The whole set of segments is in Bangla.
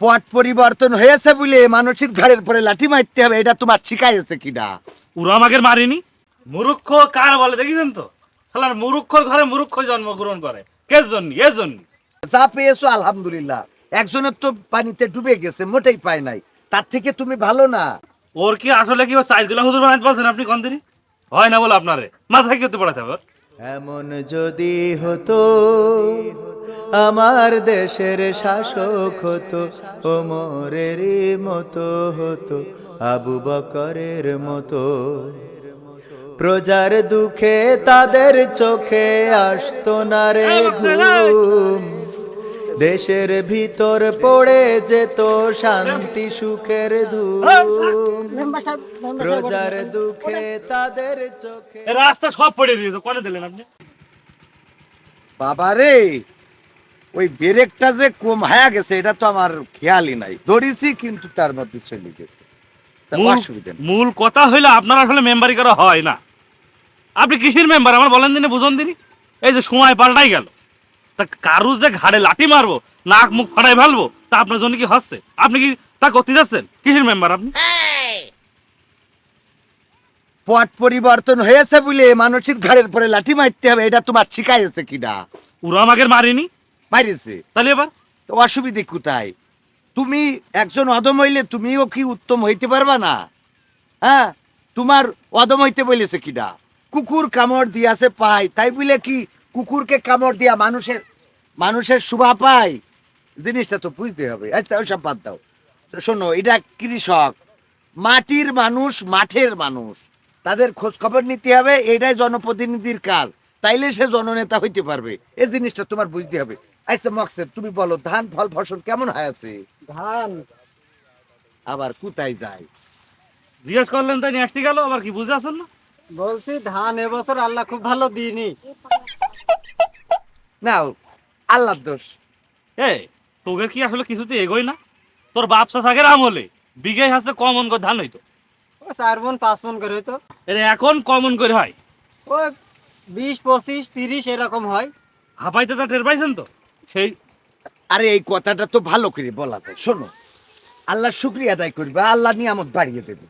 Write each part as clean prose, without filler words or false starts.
পট পরিবর্তন হয়েছে বলে মানসিক ঘাড়ের পরে লাঠি মারতে হবে, এটা তোমার শিখাইছে কিনা? ওরা আমাকে মারিনি। মূর্খ কার বলে দেখেছেন তো? শালার মূর্খর ঘরে মূর্খ জন্মগ্রহণ করে। কে জন্য? এর জন্য। যা পেয়েছো আলহামদুলিল্লাহ। একজনের তো পানিতে ডুবে গেছে, মোটেই পায় নাই, তার থেকে তুমি ভালো না? ওর কি আসলে কি ও সাইদুল্লাহ হুজুর বানাইতে বলছেন আপনি কোন দিনই? হয় না বলে আপনারে মাথায় কি হতে পড়াতে হবে ওর? এমন যদি হতো আমার দেশের শাসক হতো, ওমরেরই মতো হতো, আবু বকরের মতো। প্রজার দুঃখে তাদের চোখে আসতো না রে ঘুম, দেশের ভিতর পড়ে যেত শান্তি সুখের ধুম। প্রজার দুঃখে তাদের চোখে এ রাস্তা সব পড়ে দিয়েছে, কোনে দিলেন আপনি? বাবারে, ওই ব্রেকটা যে কম হয়ে গেছে এটা তো আমার খেয়ালই নাই। দড়িছি কিন্তু তার মধ্যে চলে গেছে। তা অসুবিধা নেই। মূল কথা হইলো আপনার আসলে মেম্বারি করা হয় না। আপনি কিসের মেম্বার আমার বলেন দিনে, বুঝুন দিনই। এই যে সময় পাল্টাই গেল, তা কারু যে ঘাড়ে লাঠি মারবো, নাক মুখ ফাটাই ফেলবো, তা আপনার জন্য কি হচ্ছে? আপনি কি তা করতে যাচ্ছেন? কিসের মেম্বার আপনি? পট পরিবর্তন হয়েছে বলে মানসিক ঘাড়ের পরে লাঠি মারতে হবে, এটা তোমার শিখাইছে কিনা? ওরা আমাকে মারিনি। মারিছে তাহলে এবার তো অসুবিধে কোথায়? তুমি একজন অদম হইলে তুমিও কি উত্তম হইতে পারবা না? হ্যাঁ, তোমার অদম হইতে বলেছে কিনা? কুকুর কামড় দিয়াছে পায়, তাই বলে কি কুকুরকে কামড় দিয়া মানুষের মানুষের শোভা পায়? জিনিসটা তো বুঝতে হবে। আচ্ছা ওইসব বাদ দাও। তো শোনো, এটা কৃষক, মাটির মানুষ, মাঠের মানুষ, তাদের খোঁজ খবর নিতে হবে, এটাই জনপ্রতিনিধির কাজ। তাইলে সে জননেতা হইতে পারবে, এই জিনিসটা তোমার বুঝতে হবে। আচ্ছা মকসেদ, তুমি বলো ধান ফল ফসল কেমন হয়েছে? ধান আবার কোথায় যায়? জিজ্ঞেস করলেন তাই নিয়ে আসতে গেল, আবার কি বুঝতে আসেন না? বলছি ধান এবছর আল্লাহ খুব ভালো দিইনি। নাও, আল্লাহর দোষ। এই তোকে কি আসলে কিছুতে এগোই না? তোর বাপ চাষাকের আমলে বিঘে হাসে কমন করে ধান হইতো, ও 4 মণ 5 মণ করে হইতো। এর এখন কমন করে হয়। ও 20 25 30 এরকম হয়। হাঁপাইতে তা টের পাইছেন তো? সেই আরে এই কথাটা তো ভালো করে বলা যায়। শোনো, আল্লাহ শুক্রিয়া আদায় করবে, আল্লাহ নিয়ামত বাড়িয়ে দেবে।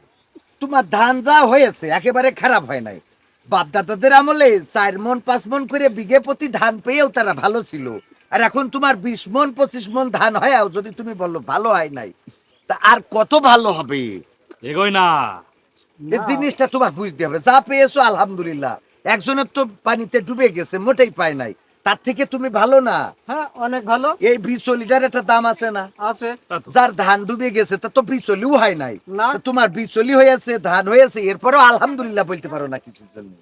তোমার ধান যা হয়েছে একেবারে খারাপ হয় নাই। বাপদাদাদের আমলে 4 মণ 5 মণ করে বিঘে প্রতি ধান পেয়েও তারা ভালো ছিল। আর এখন তোমার 20 মণ 25 মণ ধান হয়েও যদি তুমি বললো ভালো হয় নাই, তা আর কত ভালো হবে? এগোই না। এই জিনিসটা তোমার বুঝতে হবে। যা পেয়েছো আলহামদুলিল্লাহ। একজনের তো পানিতে ডুবে গেছে, মোটেই পায় নাই, তার থেকে তুমি ভালো না? হ্যাঁ অনেক ভালো এই বিচলিটার একটা দাম আছে না? আছে। যার ধান ডুবে গেছে তা তো বিচলিও হয় নাই, না। তা তোমার বিচলি হয়েছে, ধান হয়েছে, এরপরেও আলহামদুলিল্লাহ বলতে পারো না কিছুর জন্য?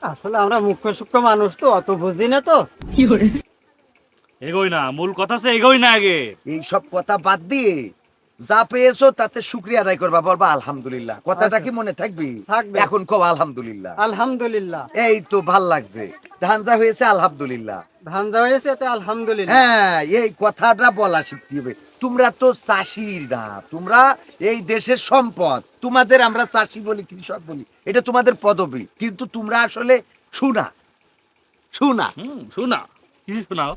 আসলে আমরা মুখ্য সূক্ষ্ম মানুষ তো, অত বুঝি না তো। এগোই না, মূল কথা হচ্ছে এগোই না আগে। এই সব কথা বাদ দিয়ে যা পেয়েছো তাতে শুকরিয়া আদায় করবা, বলবা আলহামদুলিল্লাহ। কথাটা আচ্ছা। কি মনে থাকবে? থাকবে। এখন কও আলহামদুলিল্লাহ। আলহামদুলিল্লাহ। এই তো ভাল লাগছে, ধান যা হয়েছে আলহামদুলিল্লাহ। ধান যা হয়েছে এতে আলহামদুলিল্লাহ। হ্যাঁ, এই কথাটা বলা শিখতে হবে। তোমরা তো চাষি না, তোমরা এই দেশের সম্পদ। তোমাদের আমরা চাষি বলি, কৃষক বলি, এটা তোমাদের পদবি, কিন্তু তোমরা আসলে শোনা শোনা। শোনা কি শোনাও?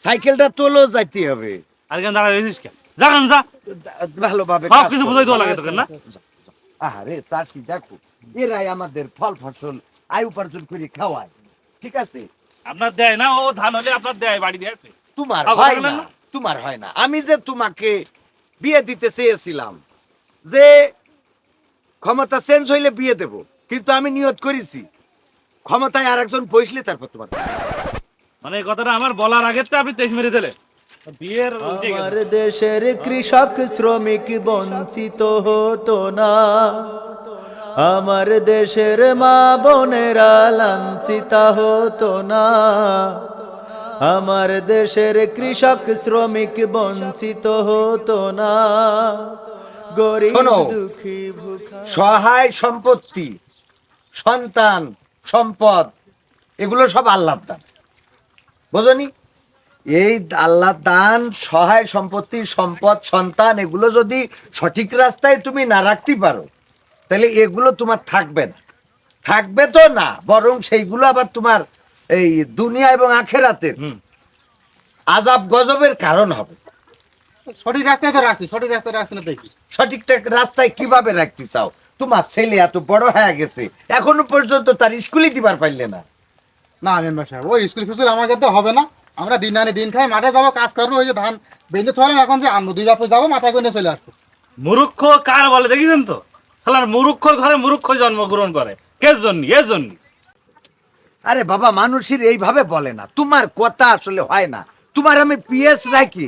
সাইকেলটা তোলো, যাইতে হবে। আর কেন দাঁড়ায় রয়েছিস কেন? যাগান যা, ভালোভাবে সব কাজ কিছু করো। বুঝাই দেওয়া লাগে তোকে না? আরে চাষি দেখো, এরাই আমাদের ফল ফসল আয় উপার্জন করে খাওয়ায়, ঠিক আছে? আপনার দেয় না, ও ধান হলে আপনার দেয়, বাড়ি দেয়। তোমার আগে হয় বললেন না, না? তোমার হয় না। আমি যে তোমাকে বিয়ে দিতে চেয়েছিলাম, যে ক্ষমতা চেঞ্জ হইলে বিয়ে দেব, কিন্তু আমি নিয়ত করেছি ক্ষমতায় আর একজন বসলে তারপর তোমার। মানে এই কথাটা আমার বলার আগে তো আপনি তেজ মেরে দিলেন। বিয়ের উল্টে গেল। আমার দেশের কৃষক শ্রমিক বঞ্চিত হতো না, আমার দেশের মা বোনেরা লাঞ্ছিতা হতো না, আমার দেশের কৃষক শ্রমিক বঞ্চিত হতো না, গরিব শোনো, দুঃখী ভুখা। সহায় সম্পত্তি, সন্তান, সম্পদ, এগুলো সব আল্লাহর দান, বোঝনি? এই আল্লাহর দান, সহায় সম্পত্তি, সম্পদ, সন্তান, এগুলো যদি সঠিক রাস্তায় তুমি না রাখতে পারো, তাহলে এগুলো তোমার থাকবে না। থাকবে তো না, বরং সেইগুলো আবার তোমার এই দুনিয়া এবং আখেরাতের হুম। আযাব গজবের কারণ হবে। সঠিক রাস্তায় তো রাখছি, সঠিক রাস্তায় রাখছি না দেখি। সঠিকটা রাস্তায় কিভাবে রাখতে চাও? তোমার ছেলে এত বড় হয়ে গেছে, এখনো পর্যন্ত তার স্কুলে দিবার পারলে না। না মেম্বার সাহেব, ওই স্কুল ফিসকুল আমাদের তো হবে না। আমরা দিন আনি দিন খাই, মাঠে যাবো, কাজ করবো, ওই যে ধান বেঁধে চলে, এখন যে আনবো, 2 বাপে যাবো, মাথায় করে নিয়ে চলে আসবো। মূর্খ কার বলে দেখেছেন তো? শালার মূর্খর ঘরে মূর্খ জন্মগ্রহণ করে। কে জন্য? এর জন্য। আরে বাবা, মানুষের এইভাবে বলে না, তোমার কথা আসলে হয় না। তোমার আমি পিএস রাখি,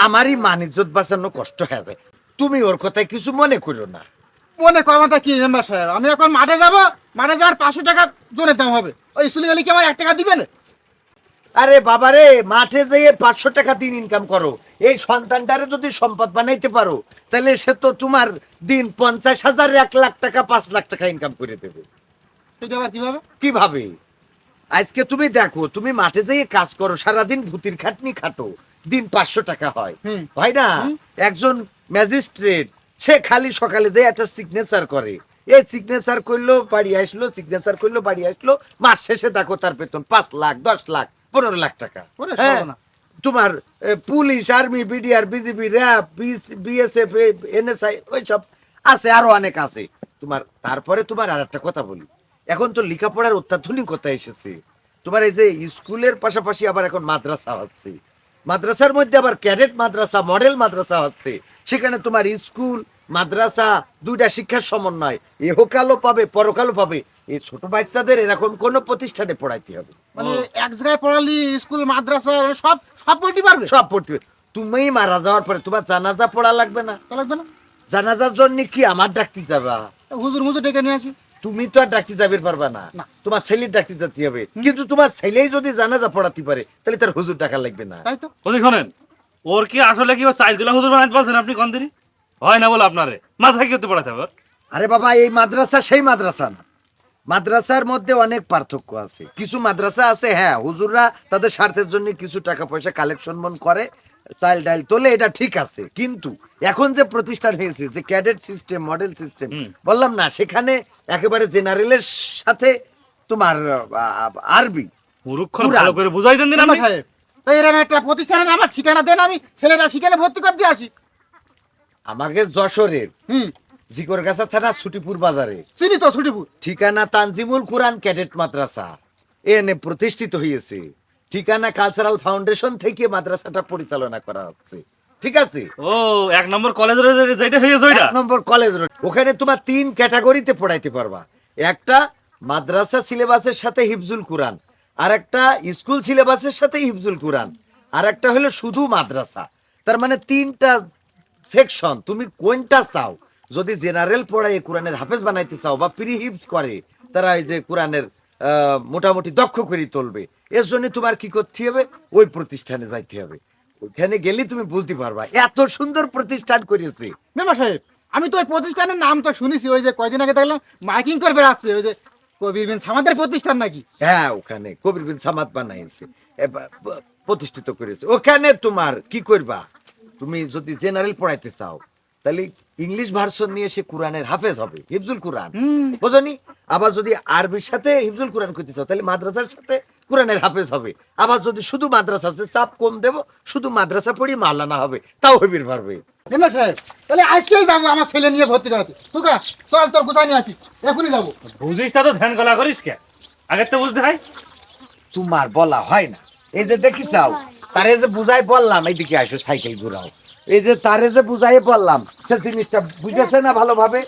আমারই মান ইজ্জত বাঁচানো কষ্ট হবে। তুমি ওর কথায় কিছু মনে করো না। মনে কমাটা কি মেম্বার সাহেব, আমি এখন মাঠে যাবো, মাঠে যাওয়ার 500 টাকা জোরের দাম হবে। ওই স্কুলে গেলে কি আমার 1 টাকা দিবেন? আরে বাবা রে, মাঠে যেয়ে 500 টাকা দিন ইনকাম করো, এই সন্তানটারে যদি সম্পদ বানাইতে পারো, তাহলে সে তো তোমার দিন 50,000, 1 লাখ টাকা, 5 লাখ টাকা ইনকাম করে দেবে। সেটা আবার কিভাবে? কিভাবে? আজকে তুমি দেখো, তুমি মাঠে যেয়ে কাজ করো, সারাদিন ভূতির খাটনি খাটো, দিন 500 টাকা হয়, হুম। হয় না? একজন ম্যাজিস্ট্রেট সে খালি সকালে যেয়ে একটা সিগনেচার করে, এই সিগনেচার করলো বাড়ি আসলো, সিগনেচার করলো বাড়ি আসলো, মাস শেষে দেখো তার বেতন 5 লাখ, 10 লাখ, 15 লাখ টাকা। ওরে হ্যাঁ? সর্বনাশ। তোমার police, army, BDR, BGB, RAB, BSF, NSI, ওইসব আছে, আরো অনেক আছে তোমার। তারপরে তোমার আর একটা কথা বলি, এখন তো লেখাপড়ার অত্যাধুনিকতা এসেছে। তোমার এই যে স্কুলের পাশাপাশি আবার এখন মাদ্রাসা হচ্ছে, মাদ্রাসার মধ্যে আবার ক্যাডেট মাদ্রাসা, মডেল মাদ্রাসা হচ্ছে। সেখানে তোমার স্কুল মাদ্রাসা দুইটা শিক্ষার সমন্বয়, এহকালও পাবে, পরকালও পাবে। এই ছোট বাচ্চাদের এরকম কোন প্রতিষ্ঠানে পড়াইতে হবে, মানে এক জায়গায় পড়ালি, স্কুল মাদ্রাসা সব সব পড়তে পারবে? সব পড়তে হবে। তুমি মারা যাওয়ার পরে তোমার জানাজা পড়া লাগবে না? তা লাগবে না? জানাজার জন্য কি আমার ডাকতে যাবা? হুজুর মুজুর ডেকে নিয়ে আসি। তুমি তো আর ডাকতে যাবে পারবা না, না। তোমার ছেলের ডাকতে যেতে হবে। কিন্তু তোমার ছেলেই যদি জানাজা পড়াতে পারে, তাহলে তার হুজুর টাকা লাগবে না। তাই তো। বলছি শোনেন, ওর কি আসলে কি চাইজুলা হুজুর বানাইতে পারছেন আপনি? কন্দিরি হয় না বলে আপনারে মাথায় কি হতে পড়াতে হবে? আরে বাবা, এই মাদ্রাসা সেই মাদ্রাসা না। মাদ্রাসার মধ্যে অনেক পার্থক্য আছে। কিছু মাদ্রাসা আছে, হ্যাঁ, হুজুররা তাদের স্বার্থের জন্য কিছু টাকা পয়সা কালেকশন মন করে, চাইল্ড ডাইল তোলে, এটা ঠিক আছে। কিন্তু এখন যে প্রতিষ্ঠান হয়েছে, যে ক্যাডেট সিস্টেম, মডেল সিস্টেম, বললাম না, সেখানে একেবারে জেনারেলের সাথে তোমার আরবি, মূর্খ কুরআন। ভালো করে বুঝাই দেন দিন মেম্বার আপনি। সাহেব, তাই এরকম একটা প্রতিষ্ঠানে আমার ঠিকানা দেন, আমি ছেলেরা শিখালে ভর্তি করে দিয়ে আসি। আমাকে যশোরের হুম, জিকরগাছা থানা ছুটিপুর বাজারে চিনি তো ছুটিপুর। ঠিকানা তানজিমুল কুরআন ক্যাডেট মাদ্রাসা এনে প্রতিষ্ঠিত হয়েছে। ঠিকানা কালচারাল ফাউন্ডেশন থেকে মাদ্রাসাটা পরিচালনা করা হচ্ছে, ঠিক আছে? ও 1 নম্বর কলেজের যেটা হয়েছে ওইটা? 1 নম্বর কলেজ রোড। ওখানে তোমার 3 ক্যাটাগরিতে পড়াইতে পারবা। একটা মাদ্রাসা সিলেবাসের সাথে হিফজুল কুরআন, আর একটা স্কুল সিলেবাসের সাথে হিফজুল কুরআন, আর একটা হলো শুধু মাদ্রাসা। তার মানে 3টা সেকশন। তুমি কোনটা চাও? যদি জেনারেল পড়ায় কোরআনের হাফেজ বানাইতে চাও, বা প্রি হিফজ করে তারা এই যে কোরআনের মোটামুটি দক্ষ করে তুলবে, এর জন্য তোমার কি করতে হবে? ওই প্রতিষ্ঠানে যাইতে হবে। ওখানে গেলে তুমি বুঝতে পারবা, এত সুন্দর প্রতিষ্ঠান করেছে। মেম্বার সাহেব, আমি তো ওই প্রতিষ্ঠানের নাম তো শুনেছি, ওই যে কয়দিন আগে দেখলাম মাইকিং করে বেড়াচ্ছে, ওই যে কবির বিন সামাদের প্রতিষ্ঠান নাকি? হ্যাঁ, ওখানে কবির বিন সামাদ বানাইছে, প্রতিষ্ঠিত করেছে। ওখানে তোমার কি করবা? তুমি যদি জেনারেল পড়াইতে চাও, তাহলে ইংলিশ ভার্সন নিয়ে সে কোরআনের হাফেজ হবে, হিফজুল কোরআন, বুঝনি? আবার যদি আরবির সাথে হিফজুল কোরআন করতে চাও, তাহলে মাদ্রাসার সাথে কোরআনের হাফেজ হবে। আবার যদি শুধু মাদ্রাসা আছে, চাপ কম দেবো, শুধু মাদ্রাসা পড়ি মাওলানা হবে, তাও হবির পারবে। মেম্বার সাহেব, তাহলে আজকেই যাবো আমার ছেলে নিয়ে ভর্তি করাতে। তোকা চল, তোর কোথায় নিয়ে আসি, এখনই যাবো। বুঝিস তা তো ধ্যান গলা করিস কে? আগের তো বুঝতে হয়। তোমার বলা হয় না। এই যে দেখি চাও, তারে যে বুঝাই বললাম এইদিকে আসো, সাইকেল ঘুরাও, এই যে তারে যে বুঝাই বললাম, সে জিনিসটা বুঝেছে না ভালোভাবে?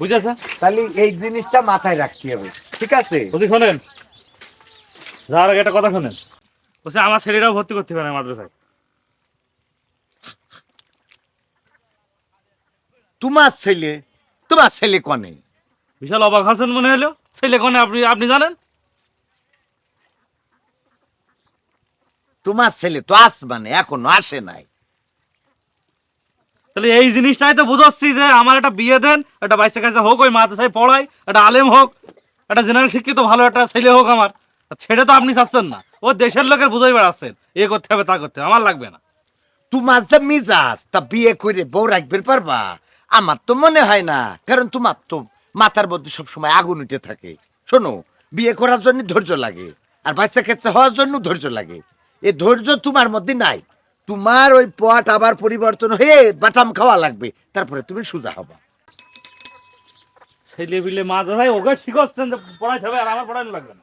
বুঝেছে? তাহলে এই জিনিসটা মাথায় রাখতে হবে, ঠিক আছে? বলছি শোনেন, যার আগে একটা কথা শোনেন, বলছে আমার ছেলেটাও ভর্তি করতে হবে না মাদ্রাসায়। তোমার ছেলে কনে? বিশাল অবাক হচ্ছেন মনে হলো, ছেলে কোনে আপনি আপনি জানেন? তোমার ছেলে তো আসমানে এখনো আসে নাই। তাহলে এই জিনিসটাই তো বুঝাচ্ছি যে আমার একটা বিয়ে দেন, একটা বাইসে কাছে হোক, ওই মাদ্রাসায় পড়াই, একটা আলেম হোক, একটা জেনারেল শিক্ষিত ভালো একটা ছেলে হোক আমার। ছেলে তো আপনি চাচ্ছেন না, ও দেশের লোকের বুঝাই বেড়াচ্ছেন, এ করতে হবে তা করতে হবে, আমার লাগবে না। তোমার যে মিজাজ, তা বিয়ে করে বউ রাখবে পারবা? আমার তো মনে হয় না, কারণ তোমার তো মাথার মধ্যে সবসময় আগুন উঠে থাকে। শোনো, বিয়ে করার জন্য ধৈর্য লাগে, আর বাচ্চা কাচ্চা হওয়ার জন্য ধৈর্য লাগে। এই ধৈর্য তোমার মধ্যে নাই। তোমার ওই পট আবার পরিবর্তন হয়ে বাটাম খাওয়া লাগবে, তারপরে তুমি সোজা হবা। ছেলে বিলে মা ভাই ওকে শিখাচ্ছেন যে পড়াইতে হবে আর আমার পড়ানো লাগবে না।